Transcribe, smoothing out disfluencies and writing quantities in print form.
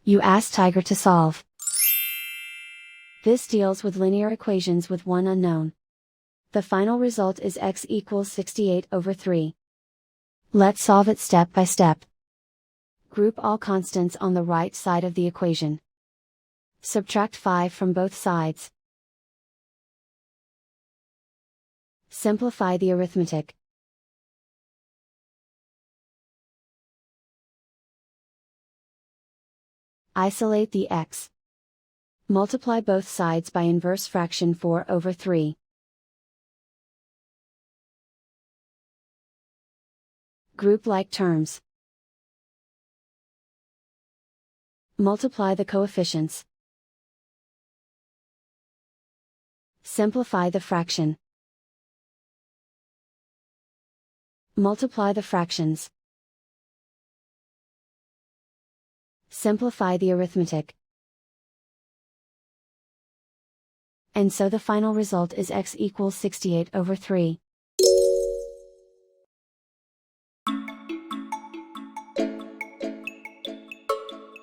You ask Tiger to solve. This deals with linear equations with one unknown. The final result is x equals 68/3. Let's solve it step by step. Group all constants on the right side of the equation. Subtract 5 from both sides. Simplify the arithmetic. Isolate the x. Multiply both sides by inverse fraction 4/3. Group like terms. Multiply the coefficients. Simplify the fraction. Multiply the fractions. Simplify the arithmetic. And so the final result is x equals 68/3.